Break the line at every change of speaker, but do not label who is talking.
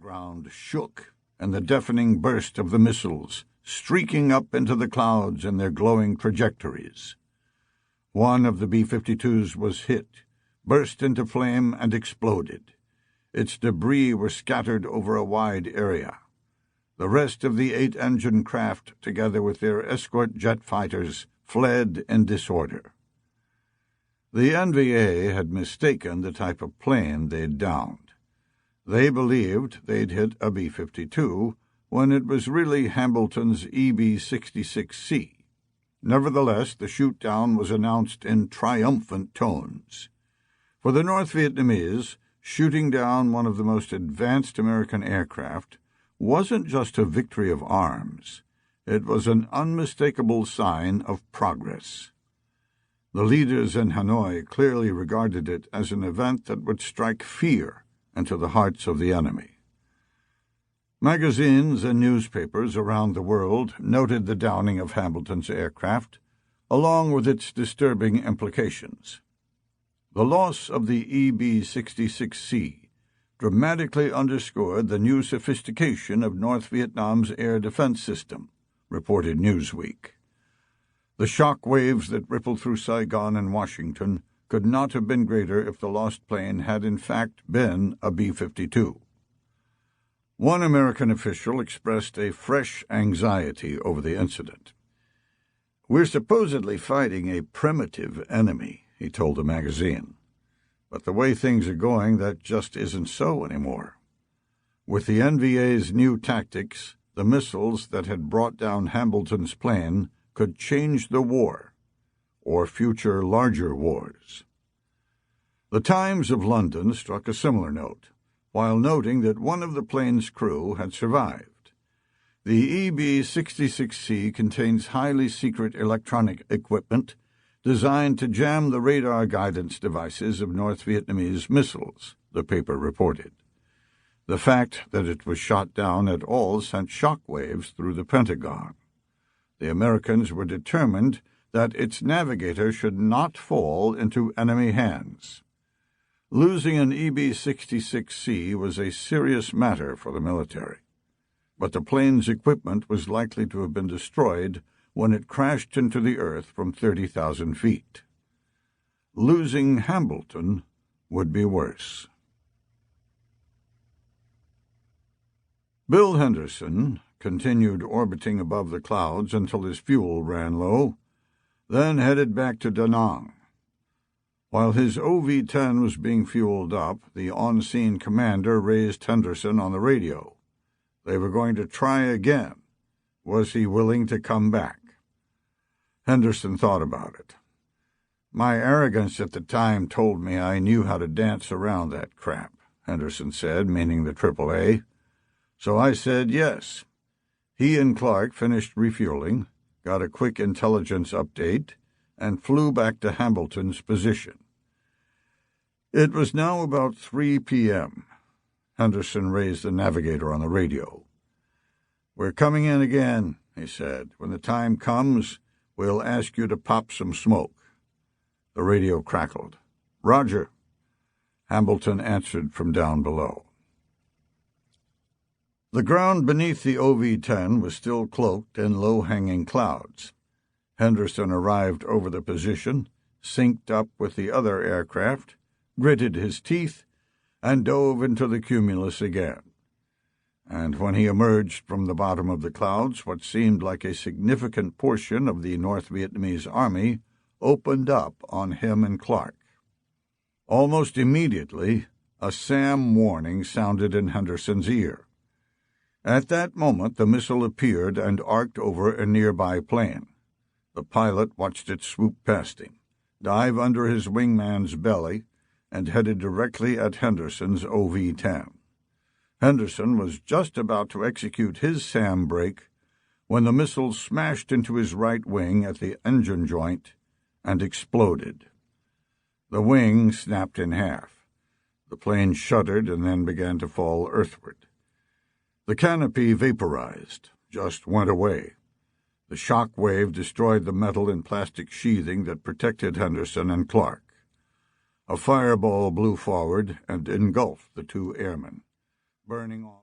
ground shook, and the deafening burst of the missiles, streaking up into the clouds in their glowing trajectories. One of the B-52s was hit, burst into flame, and exploded. Its debris were scattered over a wide area. The rest of the 8-engine craft, together with their escort jet fighters, fled in disorder. The NVA had mistaken the type of plane they'd downed. They believed they'd hit a B-52 when it was really Hambleton's EB-66C. Nevertheless, the shoot-down was announced in triumphant tones. For the North Vietnamese, shooting down one of the most advanced American aircraft wasn't just a victory of arms. It was an unmistakable sign of progress. The leaders in Hanoi clearly regarded it as an event that would strike fear into the hearts of the enemy. Magazines and newspapers around the world noted the downing of Hambleton's aircraft, along with its disturbing implications. The loss of the EB-66C dramatically underscored the new sophistication of North Vietnam's air defense system, reported Newsweek. The shock waves that rippled through Saigon and Washington could not have been greater if the lost plane had in fact been a B-52. One American official expressed a fresh anxiety over the incident. "We're supposedly fighting a primitive enemy," he told a magazine. "But the way things are going, that just isn't so anymore. With the NVA's new tactics, the missiles that had brought down Hambleton's plane could change the war, or future larger wars." The Times of London struck a similar note, while noting that one of the plane's crew had survived. The EB-66C contains highly secret electronic equipment designed to jam the radar guidance devices of North Vietnamese missiles, the paper reported. The fact that it was shot down at all sent shockwaves through the Pentagon. The Americans were determined that its navigator should not fall into enemy hands. Losing an EB-66C was a serious matter for the military, but the plane's equipment was likely to have been destroyed when it crashed into the earth from 30,000 feet. Losing Hambleton would be worse. Bill Henderson continued orbiting above the clouds until his fuel ran low, then headed back to Da Nang. While his OV-10 was being fueled up, the on-scene commander raised Henderson on the radio. They were going to try again. Was he willing to come back? Henderson thought about it. "My arrogance at the time told me I knew how to dance around that crap," Henderson said, meaning the AAA. "So I said yes." He and Clark finished refueling, got a quick intelligence update, and flew back to Hambleton's position. It was now about 3 p.m. Henderson raised the navigator on the radio. "We're coming in again," he said. "When the time comes, we'll ask you to pop some smoke." The radio crackled. "Roger." Hambleton answered from down below. The ground beneath the OV-10 was still cloaked in low-hanging clouds. Henderson arrived over the position, synced up with the other aircraft, gritted his teeth, and dove into the cumulus again. And when he emerged from the bottom of the clouds, what seemed like a significant portion of the North Vietnamese army opened up on him and Clark. Almost immediately, a SAM warning sounded in Henderson's ear. At that moment, the missile appeared and arced over a nearby plane. The pilot watched it swoop past him, dive under his wingman's belly, and headed directly at Henderson's OV-10. Henderson was just about to execute his SAM brake when the missile smashed into his right wing at the engine joint and exploded. The wing snapped in half. The plane shuddered and then began to fall earthward. The canopy vaporized, just went away. The shock wave destroyed the metal and plastic sheathing that protected Henderson and Clark. A fireball blew forward and engulfed the two airmen, burning off.